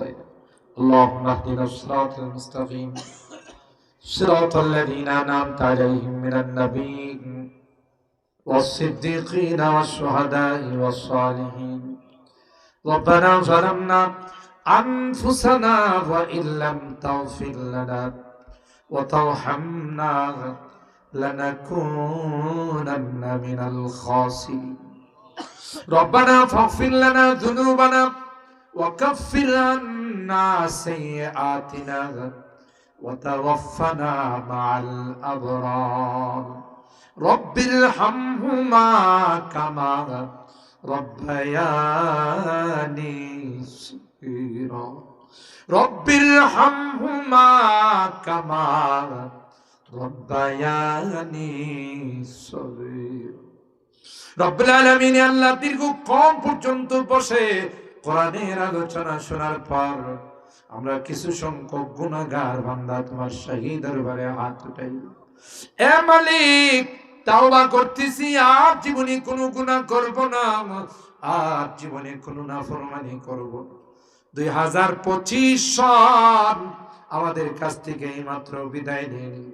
اللهم اهدنا الصراط المستقيم صراط الذين أنعمت عليهم من النبيين والصديقين والشهداء والصالحين. ربنا ظلمنا أنفسنا وإن لم تغفر لنا وترحمنا لنكونن من الخاسرين. ربنا فاغفر لنا ذنوبنا وكفر عنا سيئاتنا وتوفنا مع الأبرار. رب ارحمهما كما ربياني صغيرا. رب ارحمهما كما ربياني صغيرا. রব্বুল আলামিন আল্লাহ দীর্ঘক্ষণ পর্যন্ত বসে কোরআনের আলোচনা শোনার পর আমরা কিছু সংখ্যক গুনাহগার বান্দা তোমার শাহী দরবারে হাত উঠাই। এ মালিক, তাওবা করতেছি, আর জীবনে কোনো গুনাহ করব না, আর জীবনে কোনো নাফরমানি করব না। 2025 সন আমাদের কাছ থেকে এইমাত্র বিদায় নিয়ে নিল।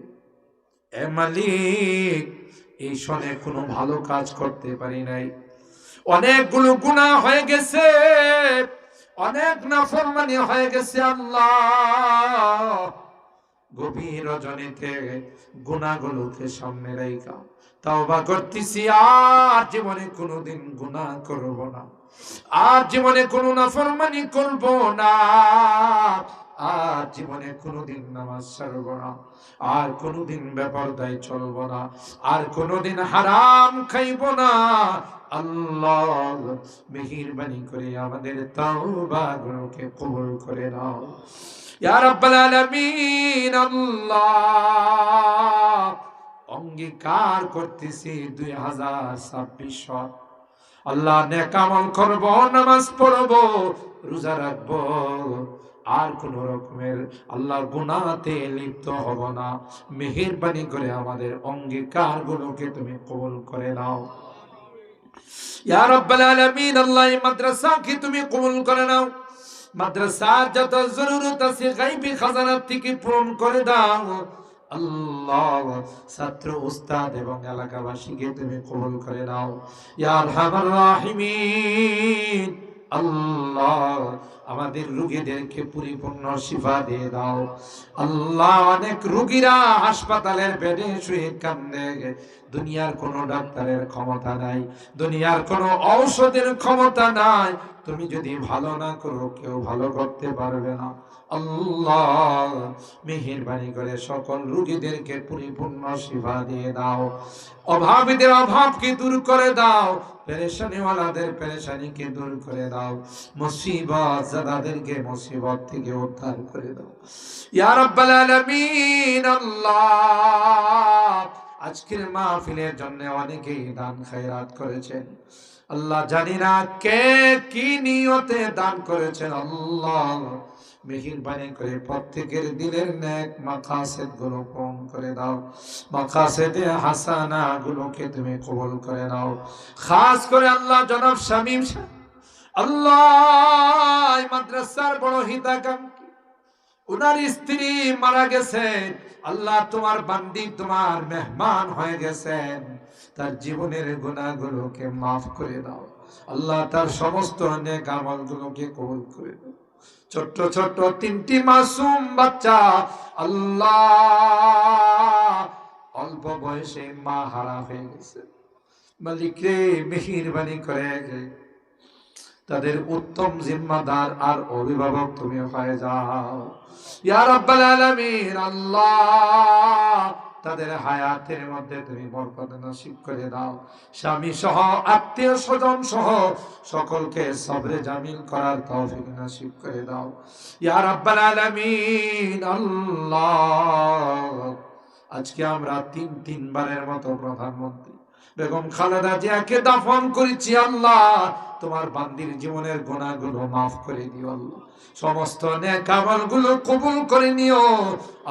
এ মালিক, এই সনে কোনো ভালো কাজ করতে পারি নাই, অনেকগুলো গুনাহ হয়ে গেছে, অনেক নাফরমানি হয়ে গেছে। আল্লাহ, গভীর রজনীতে গুনাহগুলোকে সামনে রাখা তাওবা করতেছি, আর জীবনে কোনোদিন গুনাহ করব না, আর জীবনে কোনো নাফরমানি করব না, আর জীবনে কোনোদিন নামাজ ছাড়ব না, আর কোনোদিন বেপরদায় চলব না, আর কোনোদিন হারাম খাইব না। আল্লাহ, মেহেরবানি করে আমাদের তাওবাগুলোকে কবুল করে নাও ইয়া রাব্বাল আলামিন। আল্লাহ, অঙ্গীকার করতেছি 2026 সন আল্লাহ নেক আমল করব, নামাজ পড়ব, রোজা রাখব, আর কোন রকমের আল্লাহর গুনাহতে লিপ্ত হব না। মেহেরবানি করে আমাদের অঙ্গীকার গুলোকে তুমি কবুল করে নাও ইয়া রাব্বাল আলামিন। আল্লাহ, এই মাদ্রাসাকে তুমি কবুল করে নাও, মাদ্রাসার যত জরুরত আছে গায়বী খাজানা থেকে পূরণ করে দাও। আল্লাহ, ছাত্র, উস্তাদ এবং এলাকাবাসীকে তুমি কবুল করে নাও ইয়া আরহামার রাহিমিন। আল্লাহ, আমাদের রোগীদেরকে পরিপূর্ণ শিফা দিয়ে দাও। আল্লাহ, অনেক রোগীরা হাসপাতালের বেডে শুয়ে কান্দে, দুনিয়ার কোনো ডাক্তারের ক্ষমতা নাই, দুনিয়ার কোনো ঔষধের ক্ষমতা নাই, তুমি যদি ভালো না করো কেউ ভালো করতে পারবে না। আল্লাহ, মেহেরবানি করে সকল রোগীদেরকে পরিপূর্ণ শিফা দিয়ে দাও, অভাবীদের অভাবকে দূর করে দাও, পেরেশানিওয়ালাদের পেরেশানিকে দূর করে দাও, মুসিবত জাদাদেরকে মুসিবত থেকে উদ্ধার করে দাও ইয়া রাব্বাল আলামিন। আল্লাহ, আজকের মাহফিলের জন্য অনেকেই দান খায়রাত করেছেন। আল্লাহ, জানি না কে কি নিয়তে দান করেছেন। আল্লাহ, মেহেরবানি করে প্রত্যেকের দিলের নেক মাকাসেদ গুলো পূরণ করে দাও, মাকাসেদে হাসানা গুলোকে তুমি কবুল করে নাও। খাস করে আল্লাহ, জনাব শামীম আল্লাহ, এই মাদ্রাসার বড় হিতাকাঙ্ক্ষী, উনার স্ত্রী মারা গেছেন। আল্লাহ, তোমার বান্দি, তোমার মেহমান হয়ে গেছেন, তার জীবনের গুনাহগুলোকে মাফ করে দাও। আল্লাহ, তার সমস্ত নেক আমলগুলোকে কবুল করে দাও। ছোট্ট ছোট্ট 3টি মাসুম বাচ্চা, আল্লাহ, অল্প বয়সে মা হারা হয়ে গেছে। মালিক রে, মেহেরবানি করে তাদের উত্তম জিম্মাদার আর অভিভাবক তুমি হয়ে যাও ইয়া রাব্বাল আলামিন। আল্লাহ, তাদের হায়াতের মধ্যে তুমি বরকত নসিব করে দাও। স্বামী সহ আত্মীয় স্বজন সহ সকলকে সবরে জামিল করার তৌফিক নসিব করে দাও ইয়া রাব্বাল আলামিন। আল্লাহ, আজকে আমরা তিনবারের মতো প্রধানমন্ত্রী বেগম খালেদা জিয়াকে দাফন করেছি। আল্লাহ, তোমার বান্দির জীবনের গুনাহগুলো মাফ করে দিও। আল্লাহ, সমস্ত নেক আমলগুলো কবুল করে নিও।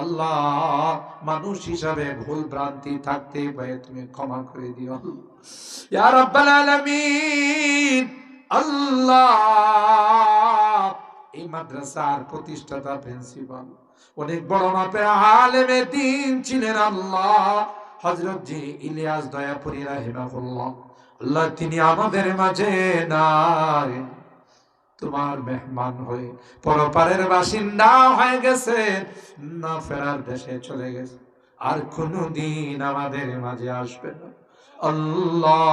আল্লাহ, মানুষ হিসাবে ভুল ভ্রান্তি থাকতে পারে, তুমি ক্ষমা করে দিও ইয়া রাব্বাল আলামিন। আল্লাহ, এই মাদ্রাসার প্রতিষ্ঠাতা প্রিন্সিপাল, অনেক বড় মাপের আলেমে দ্বীন ছিলেন আল্লাহ হযরত জি ইলিয়াস দয়াপুরী রাহিমাহুল্লাহ। আল্লাহ তিনি আমাদের মাঝে নাই, তোমার মেহমান হয়ে পরপারের বাসিন্দা হয়ে গেছে, না ফেরার দেশে চলে গেছে, আর কোনদিন আমাদের মাঝে আসবে না। আল্লাহ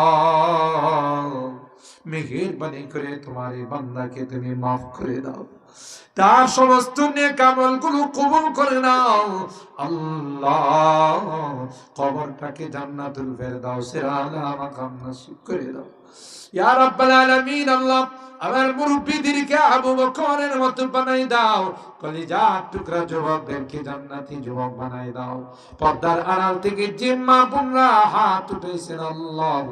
মেহেরবানি করে তোমার এই বান্দাকে তুমি মাফ করে দাও, তার সমস্ত নেক আমলগুলো কবুল করে নাও। আল্লাহ কবরটাকে জান্নাতুল ফেরদাউসের আলা মাকাম নসিব করে দাও ইয়া রাব্বাল আলামিন। আল্লাহ আমার মুরব্বিদেরকে আবু বকরের মতো বানাই দাও, কলিজার টুকরা যুবকদেরকে জান্নাতি যুবক বানাই দাও। পর্দার আড়াল থেকে যে মা বোনরা হাত উঠেছেন আল্লাহ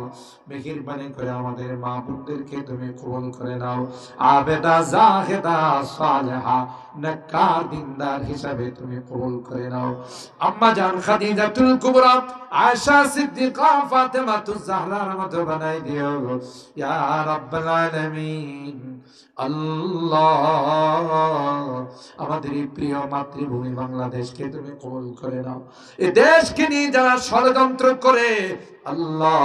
মেহেরবানি করে আমাদের মা বোনদেরকে তুমি কবুল করে নাও, আবেদা জাহেদা সালেহা নেককার দিনদার হিসাবে তুমি কবুল করে নাও। আম্মা জান খাদিজাতুল কুবরা আয়েশা সিদ্দিকা ফাতেমাতুজ জাহরার মতো বানাই দিও ইয়া রাব্বাল আলামিন। আল্লাহ আমাদের এই প্রিয় মাতৃভূমি বাংলাদেশকে তুমি কবুল করে নাও। এই দেশকে নিয়ে যারা ষড়যন্ত্র করে আল্লাহ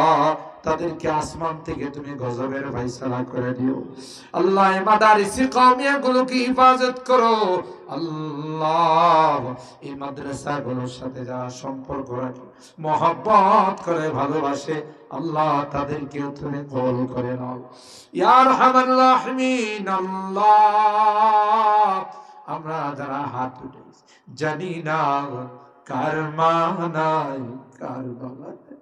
তাদেরকে আসমান থেকে তুমি গজবের ফায়সালা করে দিও। আল্লাহ এই মাদারিসে কওমিয়া গুলোকে হিফাজত করো। আল্লাহ এই মাদ্রাসাগুলোর সাথে যারা সম্পর্ক রাখে, মহব্বত করে, ভালোবাসে, আল্লাহ তাদেরকেও তুমি কবুল করে নাও ইয়া আরহামার রাহিমিন। আল্লাহ আমরা যারা হাত উঠেছি জানি না কার মা নাই কার বাবা নাই।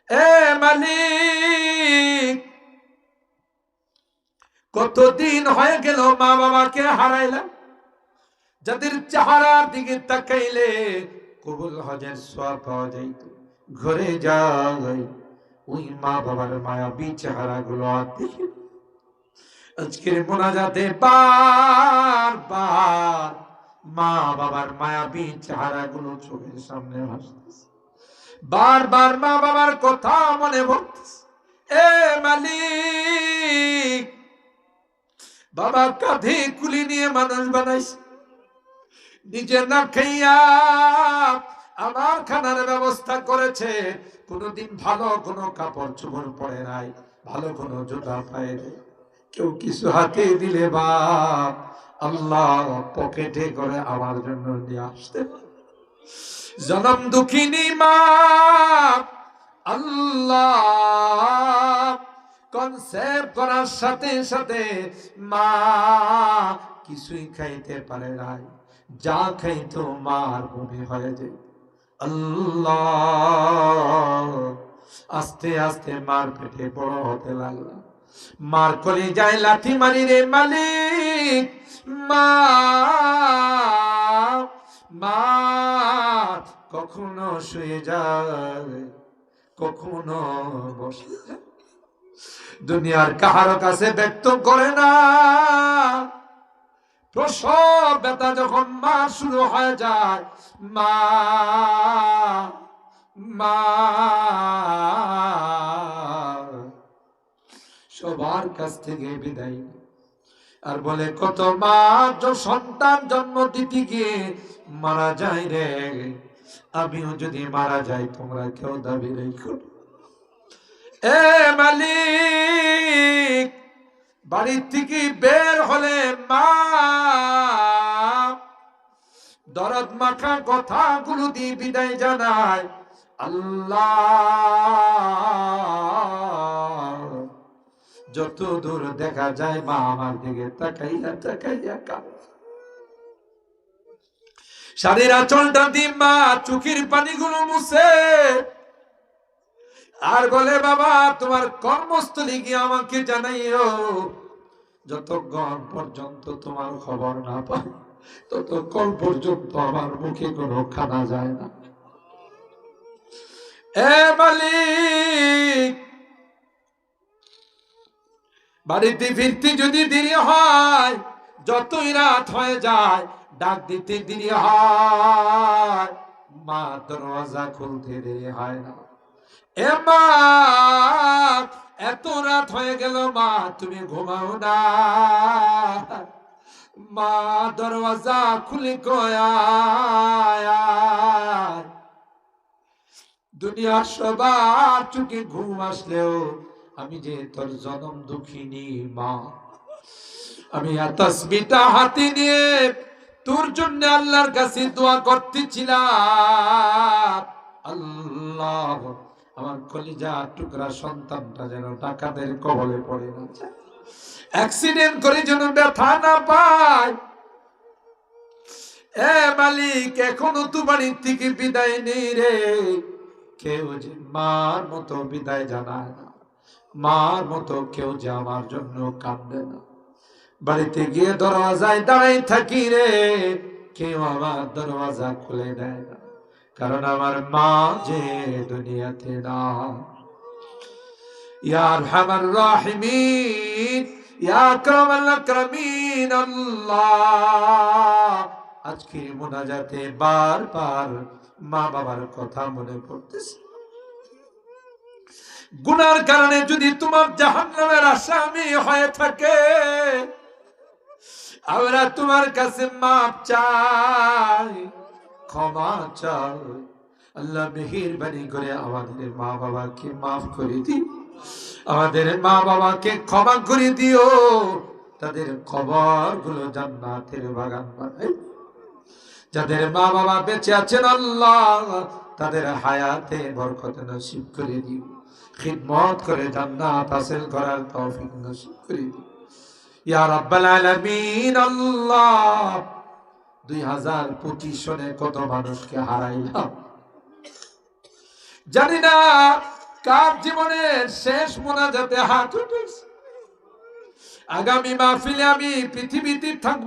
এ মালিক কতদিন হয়ে গেল মা বাবাকে হারাইলাম, যাদের চেহারার দিকে তাকাইলে কবুল হজের সওয়াব পাওয়া যাইত, ঘরে যাই ওই মা বাবার মায়াবী চেহারা গুলো দেখে আজকের মোনাজাতে বারবার মা বাবার মায়াবী চেহারা গুলো চোখের সামনে ভাসতেছে, বারবার মা বাবার কথা মনে পড়তেছে। এ মালিক বাবা কাঁধে কুলি নিয়ে মানুষ বানাইছে, নিজে না খাইয়া আমার খানার ব্যবস্থা করেছে, কোনদিন ভালো কোনো কাপড় চোপড় পরে নাই, ভালো কোনো জুতা পায় নাই, কেউ কিছু হাতে দিলে বাপ আল্লাহ পকেটে করে আমার জন্য নিয়ে আসতে। জনম দুঃখিনী মা আল্লাহ কনসেপ্ট করার সাথে সাথে মা কিছুই খাইতে পারে নাই, যা খাইতো মার বমি হয়ে যায়। আল্লাহ আস্তে আস্তে মার পেটে বড় হতে লাগলো, মার কলিজায় লাথি মারি রে মালিক। মা মা কখনো শুয়ে যায়, কখনো বসে যায়, দুনিয়ার কাহার কাছে ব্যক্ত করে না। প্রসব ব্যথা যখন মা শুরু হয়ে যায়, মা মা সবার কাছ থেকে বিদায় আর বলে কত মা সন্তান জন্ম দিতে গিয়ে মারা যায় রে, আমিও যদি মারা যাই তোমরা কেউ দাবি রেখো। এ মালিক বাড়ির থেকে বের হলে মা দরদ মাখা কথাগুলো দিয়ে বিদায় জানায়। আল্লাহ যত দূর দেখা যায় মা আমার দিকে তাকাইয়া তাকাইয়া কাঁদে, শাড়ির আঁচলটা দিয়ে মা চোখের পানিগুলো মুছে আর বলে বাবা তোমার কর্মস্থলে গিয়ে আমাকে জানাইও, যতক্ষণ পর্যন্ত তোমার খবর না পাই ততক্ষণ পর্যন্ত আমার মুখে কোনো খানা যায় না। এ মালিক বাড়িতে ফিরতে যদি দেরি হয়, যতই রাত হয়ে যায় ডাক দিতে দেরি হয়, মা দরওয়াজা খুলতে দেরি হয় না। এ মা এত রাত হয়ে গেল মা তুমি ঘুমাও না, মা দরওয়াজা খুলে কয়, দুনিয়ার সবার চোখে ঘুম আসলেও আমি যে তোর জনম দুঃখিনী মা, আমি তাসবিহটা হাতে নিয়ে তোর জন্য আল্লাহর কাছে দোয়া করতেছিলাম, আল্লাহ আমার কলিজা টুকরা সন্তানটা যেন ডাকাতের কবলে পড়ে না যায়, অ্যাক্সিডেন্ট করে যেন ব্যথা না পায়। এ মালিক, এখনো তো বাড়ির থেকে বিদায় নেই রে। কেউ যে মার মতো বিদায় জানায় না, মার মতো কেউ যে আমার জন্য কাঁদে না। বাড়িতে গিয়ে দরওয়াজায় দাঁড়াই থাকি রে, কেউ আমার দরওয়াজা খুলে দেয় না, কারণ আমার মা যে দুনিয়াতে না। ইয়া আরহামার রাহিমিন, ইয়া আকরামাল আকরামিন আল্লাহ, আজকে মুনাজাতে বারবার মা বাবার কথা মনে পড়তেছে। গুনার কারণে যদি তোমার জাহান্নামের আসামি হয়ে থাকে, আমরা তোমার কাছে মাপ চাই, ক্ষমা চাই। আল্লাহ মেহেরবানি করে আমাদের মা বাবাকে মাফ করে দিও, আমাদের মা বাবাকে ক্ষমা করে দিও, তাদের কবর গুলো জান্নাতের বাগান বানাই। যাদের মা বাবা বেঁচে আছেন আল্লাহ তাদের হায়াতে বরকত নসিব করে দিও, খিদমত করে জান্নাত হাসিল করার তৌফিক নসিব করে দিও ইয়া রাব্বাল আলামিন। আল্লাহ 2025 সনে কত মানুষকে হারাইলাম, জানি না কার জীবনের শেষ মোনাজাতে হাত উঠেছে। আগামী মাহফিলে আমি পৃথিবীতে থাকব।